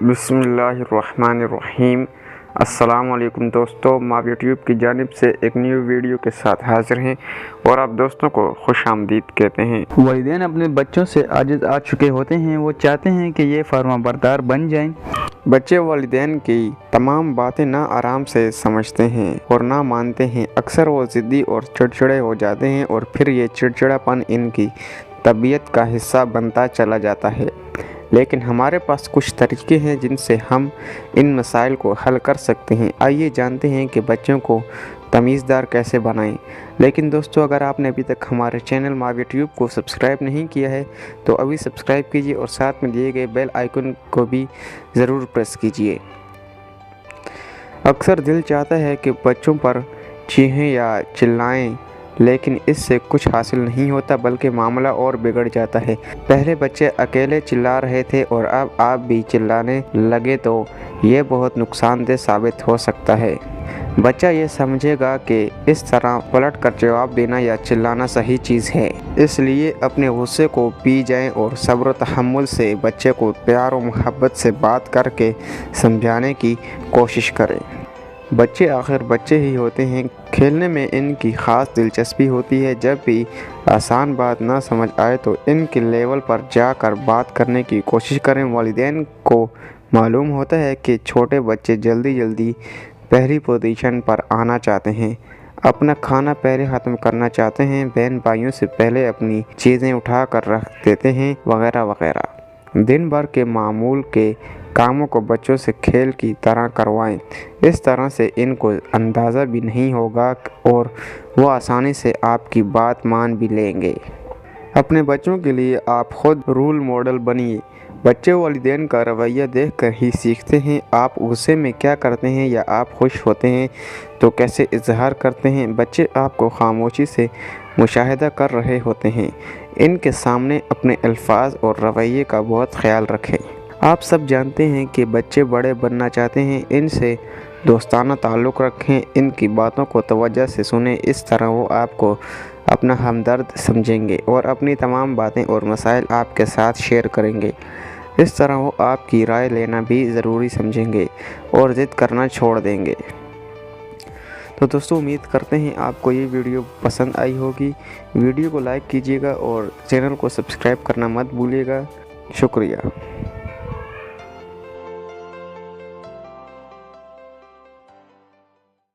बिस्मिल्लाहिर्रहमानिर्रहीम। अस्सलाम वालेकुम दोस्तों, माव यूट्यूब की जानिब से एक न्यू वीडियो के साथ हाजिर हैं और आप दोस्तों को खुश आमदीद कहते हैं। वालिदैन अपने बच्चों से आजिज़ आ चुके होते हैं। वो चाहते हैं कि ये फर्माबरदार बन जाएं। बच्चे वालिदैन की तमाम बातें ना आराम से समझते हैं और ना मानते हैं। अक्सर वो ज़िद्दी और चिड़चिड़े हो जाते हैं और फिर ये चिड़चिड़ापन इनकी तबीयत का हिस्सा बनता चला जाता है। लेकिन हमारे पास कुछ तरीके हैं जिनसे हम इन मसाइल को हल कर सकते हैं। आइए जानते हैं कि बच्चों को तमीज़दार कैसे बनाएं। लेकिन दोस्तों, अगर आपने अभी तक हमारे चैनल माव यूट्यूब को सब्सक्राइब नहीं किया है तो अभी सब्सक्राइब कीजिए और साथ में दिए गए बेल आइकन को भी ज़रूर प्रेस कीजिए। अक्सर दिल चाहता है कि बच्चों पर चीखें या चिल्लाएं, लेकिन इससे कुछ हासिल नहीं होता बल्कि मामला और बिगड़ जाता है। पहले बच्चे अकेले चिल्ला रहे थे और अब आप भी चिल्लाने लगे तो ये बहुत नुकसानदेह साबित हो सकता है। बच्चा ये समझेगा कि इस तरह पलट कर जवाब देना या चिल्लाना सही चीज़ है। इसलिए अपने गुस्से को पी जाएं और सब्र तहम्मुल से बच्चे को प्यार और मोहब्बत से बात करके समझाने की कोशिश करें। बच्चे आखिर बच्चे ही होते हैं, खेलने में इनकी ख़ास दिलचस्पी होती है। जब भी आसान बात ना समझ आए तो इनके लेवल पर जाकर बात करने की कोशिश करें। वालिदैन को मालूम होता है कि छोटे बच्चे जल्दी पहली पोजीशन पर आना चाहते हैं, अपना खाना पहले ख़त्म करना चाहते हैं, बहन भाइयों से पहले अपनी चीज़ें उठा कर रख देते हैं, वगैरह वगैरह। दिन भर के मामूल के कामों को बच्चों से खेल की तरह करवाएं। इस तरह से इनको अंदाज़ा भी नहीं होगा और वो आसानी से आपकी बात मान भी लेंगे। अपने बच्चों के लिए आप खुद रोल मॉडल बनिए। बच्चे वालिदैन का रवैया देखकर ही सीखते हैं। आप गुस्से में क्या करते हैं या आप खुश होते हैं तो कैसे इजहार करते हैं। बच्चे आपको खामोशी से मुशाहिदा कर रहे होते हैं। इनके सामने अपने अल्फाज और रवैये का बहुत ख्याल रखें। आप सब जानते हैं कि बच्चे बड़े बनना चाहते हैं। इनसे दोस्ताना ताल्लुक़ रखें, इनकी बातों को तवज्जो से सुनें। इस तरह वो आपको अपना हमदर्द समझेंगे और अपनी तमाम बातें और मसाइल आपके साथ शेयर करेंगे। इस तरह वो आपकी राय लेना भी ज़रूरी समझेंगे और ज़िद करना छोड़ देंगे। तो दोस्तों, उम्मीद करते हैं आपको ये वीडियो पसंद आई होगी। वीडियो को लाइक कीजिएगा और चैनल को सब्सक्राइब करना मत भूलिएगा। शुक्रिया।